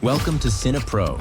Welcome to CinePro.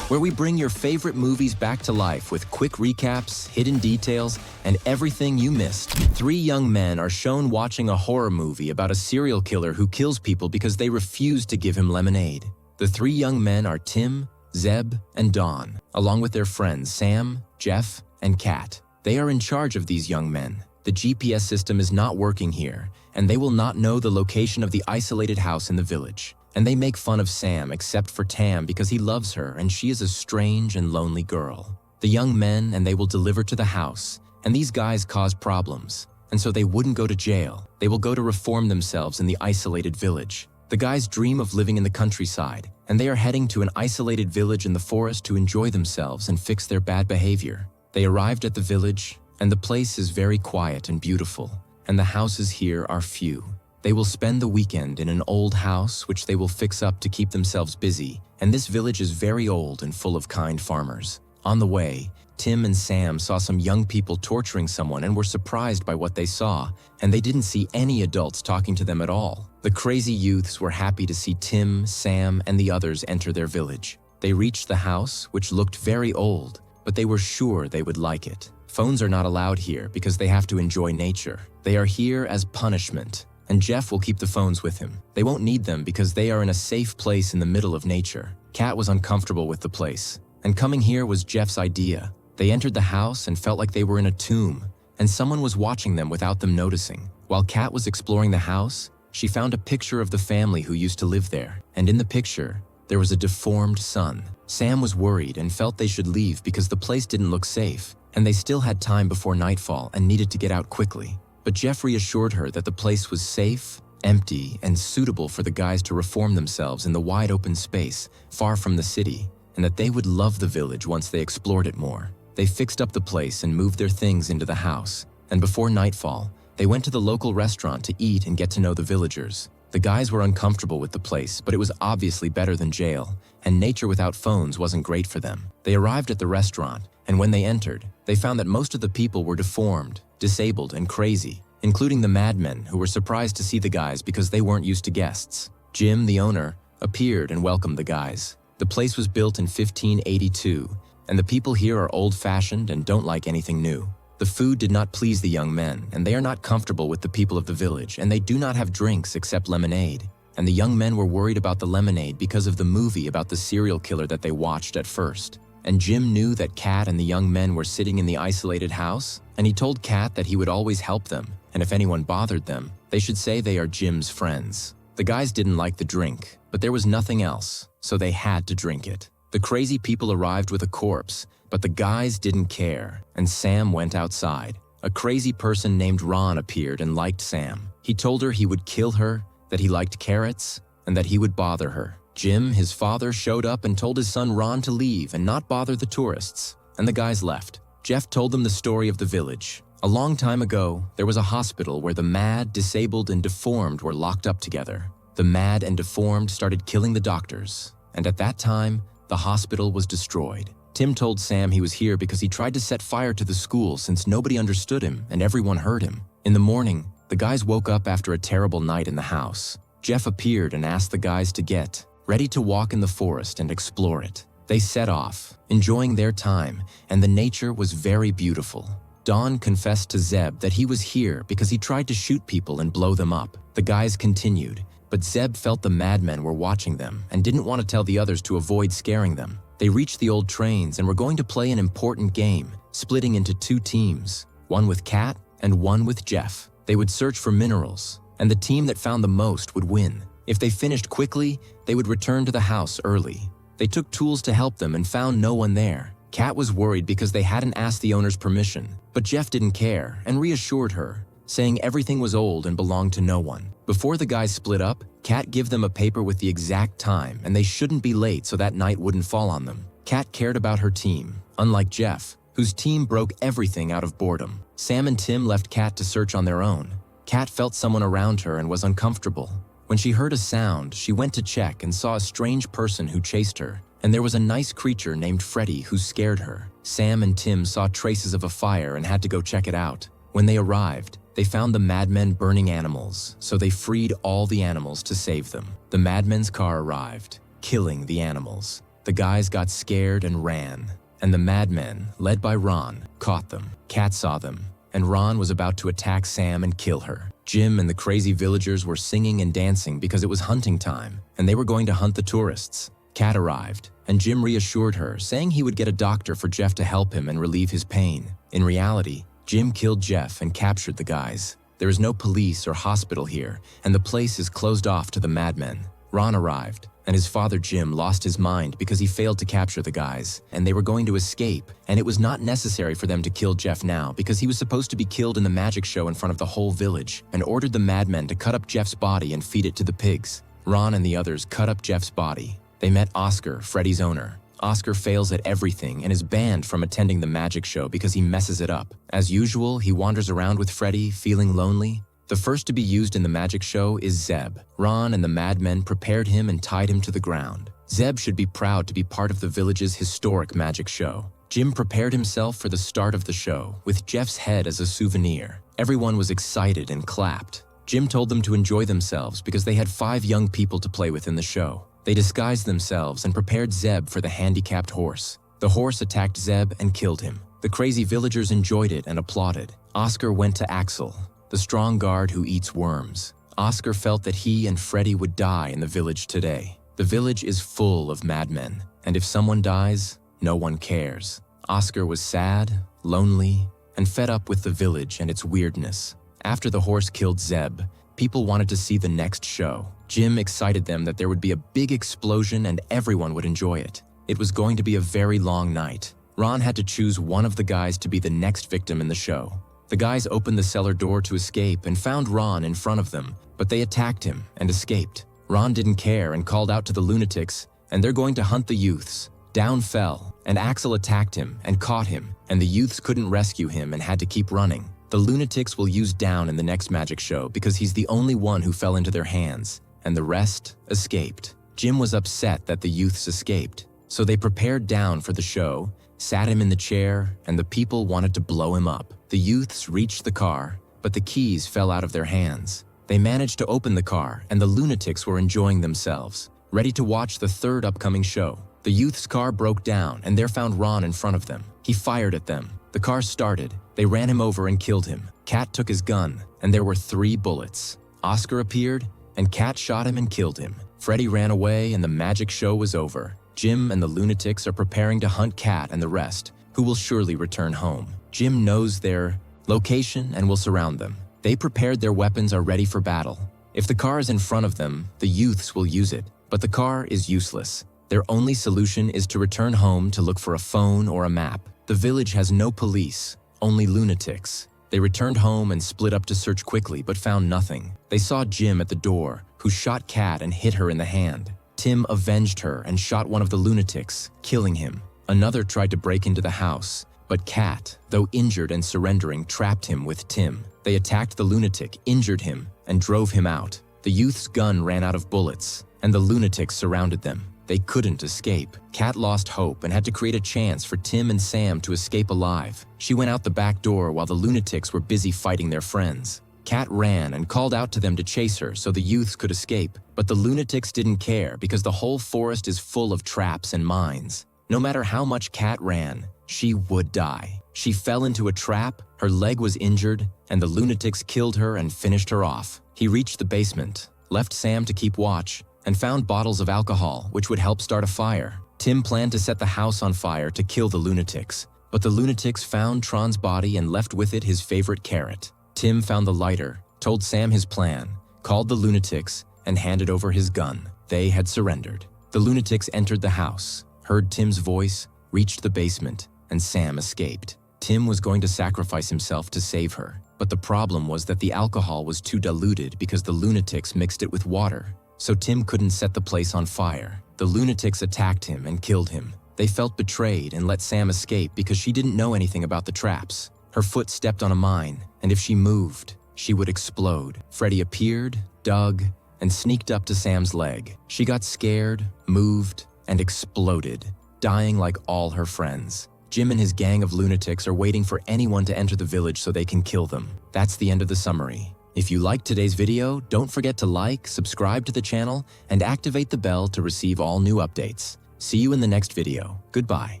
Where we bring your favorite movies back to life with quick recaps, hidden details, and everything you missed. Three young men are shown watching a horror movie about a serial killer who kills people because they refuse to give him lemonade. The three young men are Tim, Zeb, and Don, along with their friends Sam, Jeff, and Kat. They are in charge of these young men. The GPS system is not working here, and they will not know the location of the isolated house in the village. And they make fun of Sam except for Tam because he loves her and she is a strange and lonely girl. The young men and they will deliver to the house, and these guys cause problems, and so they wouldn't go to jail. They will go to reform themselves in the isolated village. The guys dream of living in the countryside, and they are heading to an isolated village in the forest to enjoy themselves and fix their bad behavior. They arrived at the village, and the place is very quiet and beautiful, and the houses here are few. They will spend the weekend in an old house which they will fix up to keep themselves busy, and this village is very old and full of kind farmers. On the way, Tim and Sam saw some young people torturing someone and were surprised by what they saw, and they didn't see any adults talking to them at all. The crazy youths were happy to see Tim, Sam, and the others enter their village. They reached the house, which looked very old, but they were sure they would like it. Phones are not allowed here because they have to enjoy nature. They are here as punishment, and Jeff will keep the phones with him. They won't need them because they are in a safe place in the middle of nature. Kat was uncomfortable with the place, and coming here was Jeff's idea. They entered the house and felt like they were in a tomb, and someone was watching them without them noticing. While Kat was exploring the house, she found a picture of the family who used to live there, and in the picture, there was a deformed son. Sam was worried and felt they should leave because the place didn't look safe, and they still had time before nightfall and needed to get out quickly. But Jeff reassured her that the place was safe, empty, and suitable for the guys to reform themselves in the wide open space, far from the city, and that they would love the village once they explored it more. They fixed up the place and moved their things into the house, and before nightfall, they went to the local restaurant to eat and get to know the villagers. The guys were uncomfortable with the place, but it was obviously better than jail, and nature without phones wasn't great for them. They arrived at the restaurant, and when they entered, they found that most of the people were deformed, disabled, and crazy, including the madmen who were surprised to see the guys because they weren't used to guests. Jim, the owner, appeared and welcomed the guys. The place was built in 1582, and the people here are old-fashioned and don't like anything new. The food did not please the young men, and they are not comfortable with the people of the village, and they do not have drinks except lemonade. And the young men were worried about the lemonade because of the movie about the serial killer that they watched at first. And Jim knew that Kat and the young men were sitting in the isolated house, and he told Kat that he would always help them, and if anyone bothered them, they should say they are Jim's friends. The guys didn't like the drink, but there was nothing else, so they had to drink it. The crazy people arrived with a corpse, but the guys didn't care, and Sam went outside. A crazy person named Ron appeared and liked Sam. He told her he would kill her, that he liked carrots, and that he would bother her. Jim, his father, showed up and told his son Ron to leave and not bother the tourists, and the guys left. Jeff told them the story of the village. A long time ago, there was a hospital where the mad, disabled, and deformed were locked up together. The mad and deformed started killing the doctors, and at that time, the hospital was destroyed. Tim told Sam he was here because he tried to set fire to the school since nobody understood him and everyone heard him. In the morning, the guys woke up after a terrible night in the house. Jeff appeared and asked the guys to get ready to walk in the forest and explore it. They set off, enjoying their time, and the nature was very beautiful. Don confessed to Zeb that he was here because he tried to shoot people and blow them up. The guys continued, but Zeb felt the madmen were watching them and didn't want to tell the others to avoid scaring them. They reached the old trains and were going to play an important game, splitting into two teams, one with Kat and one with Jeff. They would search for minerals, and the team that found the most would win. If they finished quickly, they would return to the house early. They took tools to help them and found no one there. Kat was worried because they hadn't asked the owner's permission, but Jeff didn't care and reassured her, saying everything was old and belonged to no one. Before the guys split up, Kat gave them a paper with the exact time and they shouldn't be late so that night wouldn't fall on them. Kat cared about her team, unlike Jeff, whose team broke everything out of boredom. Sam and Tim left Kat to search on their own. Kat felt someone around her and was uncomfortable. When she heard a sound, she went to check and saw a strange person who chased her. And there was a nice creature named Freddy who scared her. Sam and Tim saw traces of a fire and had to go check it out. When they arrived, they found the madmen burning animals, so they freed all the animals to save them. The madmen's car arrived, killing the animals. The guys got scared and ran, and the madmen, led by Ron, caught them. Kat saw them, and Ron was about to attack Sam and kill her. Jim and the crazy villagers were singing and dancing because it was hunting time, and they were going to hunt the tourists. Kat arrived, and Jim reassured her, saying he would get a doctor for Jeff to help him and relieve his pain. In reality, Jim killed Jeff and captured the guys. There is no police or hospital here, and the place is closed off to the madmen. Ron arrived, and his father Jim lost his mind because he failed to capture the guys, and they were going to escape, and it was not necessary for them to kill Jeff now because he was supposed to be killed in the magic show in front of the whole village, and ordered the madmen to cut up Jeff's body and feed it to the pigs. Ron and the others cut up Jeff's body. They met Oscar, Freddy's owner. Oscar fails at everything and is banned from attending the magic show because he messes it up. As usual, he wanders around with Freddy, feeling lonely. The first to be used in the magic show is Zeb. Ron and the madmen prepared him and tied him to the ground. Zeb should be proud to be part of the village's historic magic show. Jim prepared himself for the start of the show, with Jeff's head as a souvenir. Everyone was excited and clapped. Jim told them to enjoy themselves because they had 5 young people to play with in the show. They disguised themselves and prepared Zeb for the handicapped horse. The horse attacked Zeb and killed him. The crazy villagers enjoyed it and applauded. Oscar went to Axel, the strong guard who eats worms. Oscar felt that he and Freddy would die in the village today. The village is full of madmen, and if someone dies, no one cares. Oscar was sad, lonely, and fed up with the village and its weirdness. After the horse killed Zeb, people wanted to see the next show. Jim excited them that there would be a big explosion and everyone would enjoy it. It was going to be a very long night. Ron had to choose one of the guys to be the next victim in the show. The guys opened the cellar door to escape and found Ron in front of them, but they attacked him and escaped. Ron didn't care and called out to the lunatics, and they're going to hunt the youths. Down fell, and Axel attacked him and caught him, and the youths couldn't rescue him and had to keep running. The lunatics will use Down in the next magic show because he's the only one who fell into their hands, and the rest escaped. Jim was upset that the youths escaped, so they prepared Down for the show, sat him in the chair, and the people wanted to blow him up. The youths reached the car, but the keys fell out of their hands. They managed to open the car, and the lunatics were enjoying themselves, ready to watch the third upcoming show. The youth's car broke down, and there found Ron in front of them. He fired at them. The car started. They ran him over and killed him. Kat took his gun, and there were 3 bullets. Oscar appeared, and Kat shot him and killed him. Freddy ran away, and the magic show was over. Jim and the lunatics are preparing to hunt Kat and the rest, who will surely return home. Jim knows their location and will surround them. They prepared their weapons, are ready for battle. If the car is in front of them, the youths will use it, but the car is useless. Their only solution is to return home to look for a phone or a map. The village has no police, only lunatics. They returned home and split up to search quickly, but found nothing. They saw Jim at the door, who shot Kat and hit her in the hand. Tim avenged her and shot one of the lunatics, killing him. Another tried to break into the house, but Kat, though injured and surrendering, trapped him with Tim. They attacked the lunatic, injured him, and drove him out. The youth's gun ran out of bullets, and the lunatics surrounded them. They couldn't escape. Kat lost hope and had to create a chance for Tim and Sam to escape alive. She went out the back door while the lunatics were busy fighting their friends. Kat ran and called out to them to chase her so the youths could escape, but the lunatics didn't care because the whole forest is full of traps and mines. No matter how much Kat ran, she would die. She fell into a trap, her leg was injured, and the lunatics killed her and finished her off. He reached the basement, left Sam to keep watch, and found bottles of alcohol, which would help start a fire. Tim planned to set the house on fire to kill the lunatics, but the lunatics found Tron's body and left with it his favorite carrot. Tim found the lighter, told Sam his plan, called the lunatics, and handed over his gun. They had surrendered. The lunatics entered the house, heard Tim's voice, reached the basement, and Sam escaped. Tim was going to sacrifice himself to save her, but the problem was that the alcohol was too diluted because the lunatics mixed it with water. So Tim couldn't set the place on fire. The lunatics attacked him and killed him. They felt betrayed and let Sam escape because she didn't know anything about the traps. Her foot stepped on a mine, and if she moved, she would explode. Freddy appeared, dug, and sneaked up to Sam's leg. She got scared, moved, and exploded, dying like all her friends. Jim and his gang of lunatics are waiting for anyone to enter the village so they can kill them. That's the end of the summary. If you liked today's video, don't forget to like, subscribe to the channel, and activate the bell to receive all new updates. See you in the next video. Goodbye.